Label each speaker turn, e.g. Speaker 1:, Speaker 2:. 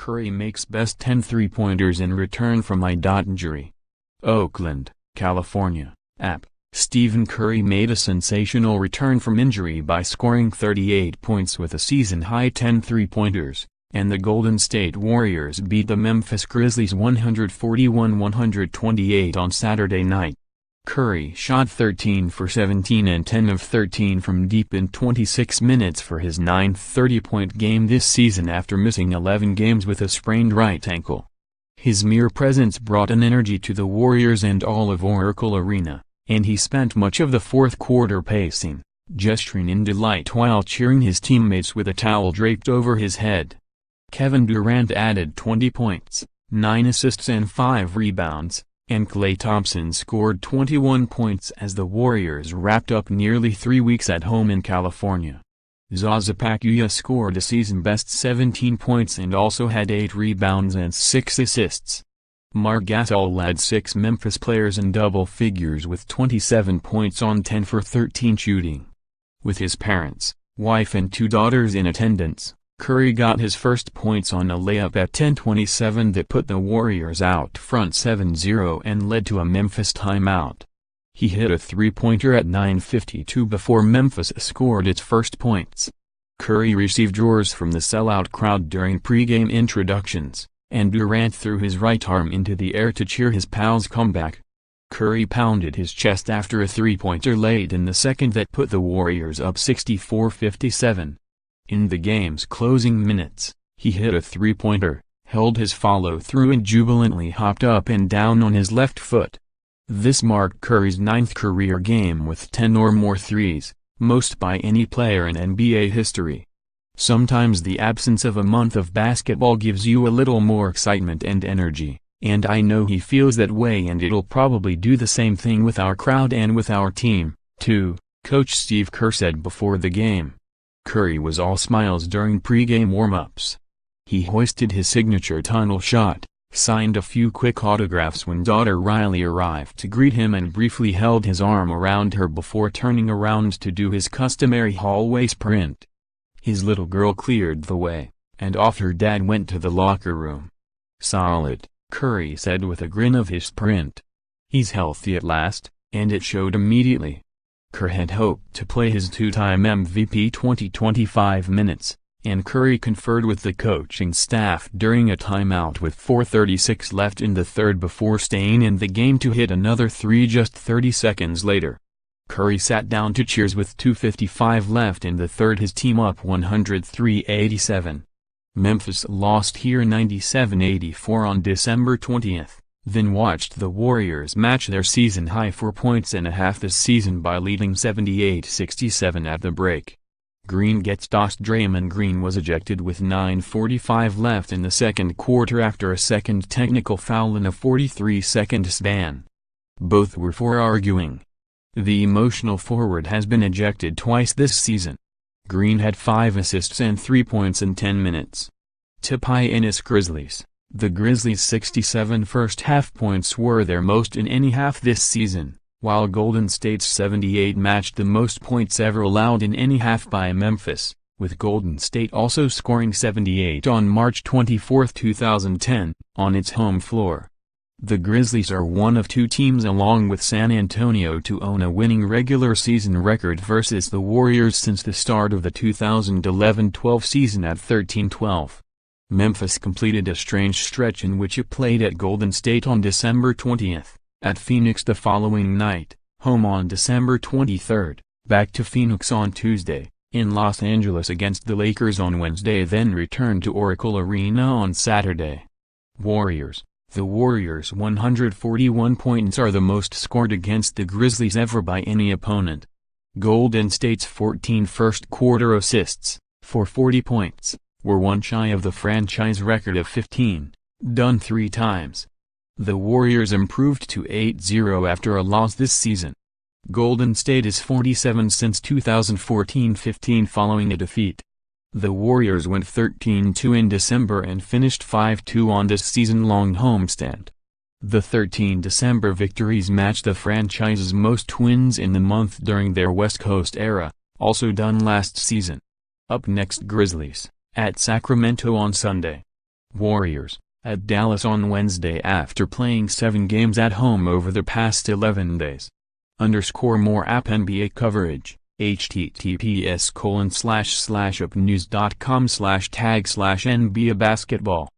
Speaker 1: Curry makes best 10 3-pointers in return from i.njury. Oakland, California. App. Stephen Curry made a sensational return from injury by scoring 38 points with a season-high 10 3-pointers, and the Golden State Warriors beat the Memphis Grizzlies 141-128 on Saturday night. Curry shot 13 for 17 and 10 of 13 from deep in 26 minutes for his ninth 30-point game this season after missing 11 games with a sprained right ankle. His mere presence brought an energy to the Warriors and all of Oracle Arena, and he spent much of the fourth quarter pacing, gesturing in delight while cheering his teammates with a towel draped over his head. Kevin Durant added 20 points, 9 assists and 5 rebounds, and Klay Thompson scored 21 points as the Warriors wrapped up nearly 3 weeks at home in California. Zaza Pachulia scored a season-best 17 points and also had 8 rebounds and 6 assists. Marc Gasol led 6 Memphis players in double figures with 27 points on 10 for 13 shooting. With his parents, wife and 2 daughters in attendance, Curry got his first points on a layup at 10:27 that put the Warriors out front 7-0 and led to a Memphis timeout. He hit a three-pointer at 9:52 before Memphis scored its first points. Curry received roars from the sellout crowd during pregame introductions, and Durant threw his right arm into the air to cheer his pals' comeback. Curry pounded his chest after a three-pointer late in the second that put the Warriors up 64-57. In the game's closing minutes, he hit a three-pointer, held his follow-through and jubilantly hopped up and down on his left foot. This marked Curry's 9th career game with 10 or more threes, most by any player in NBA history. Sometimes the absence of a month of basketball gives you a little more excitement and energy, and I know he feels that way, and it'll probably do the same thing with our crowd and with our team, too, Coach Steve Kerr said before the game. Curry was all smiles during pregame warm-ups. He hoisted his signature tunnel shot, signed a few quick autographs when daughter Riley arrived to greet him, and briefly held his arm around her before turning around to do his customary hallway sprint. His little girl cleared the way, and off her dad went to the locker room. "Solid," Curry said with a grin of his sprint. "He's healthy at last, and it showed immediately." Kerr had hoped to play his two-time MVP 25 minutes, and Curry conferred with the coaching staff during a timeout with 4:36 left in the third before staying in the game to hit another three just 30 seconds later. Curry sat down to cheers with 2:55 left in the third, his team up 103-87. Memphis lost here 97-84 on December 20th. Then watched the Warriors match their season-high 4.5 points this season by leading 78-67 at the break. Green gets tossed. Draymond Green was ejected with 9:45 left in the second quarter after a second technical foul in a 43-second span. Both were for arguing. The emotional forward has been ejected twice this season. Green had 5 assists and 3 points in 10 minutes. Tip i.njury Grizzlies. The Grizzlies' 67 first-half points were their most in any half this season, while Golden State's 78 matched the most points ever allowed in any half by Memphis, with Golden State also scoring 78 on March 24, 2010, on its home floor. The Grizzlies are one of 2 teams along with San Antonio to own a winning regular season record versus the Warriors since the start of the 2011-12 season at 13-12. Memphis completed a strange stretch in which it played at Golden State on December 20th, at Phoenix the following night, home on December 23rd, back to Phoenix on Tuesday, in Los Angeles against the Lakers on Wednesday, then returned to Oracle Arena on Saturday. Warriors. The Warriors' 141 points are the most scored against the Grizzlies ever by any opponent. Golden State's 14 first-quarter assists, for 40 points, were one shy of the franchise record of 15, done 3 times. The Warriors improved to 8-0 after a loss this season. Golden State is 47 since 2014-15 following a defeat. The Warriors went 13-2 in December and finished 5-2 on this season-long homestand. The 13 December victories match the franchise's most wins in the month during their West Coast era, also done last season. Up next, Grizzlies, at Sacramento on Sunday. Warriors, at Dallas on Wednesday after playing 7 games at home over the past 11 days. More app NBA coverage, https://upnews.com/tag/NBA basketball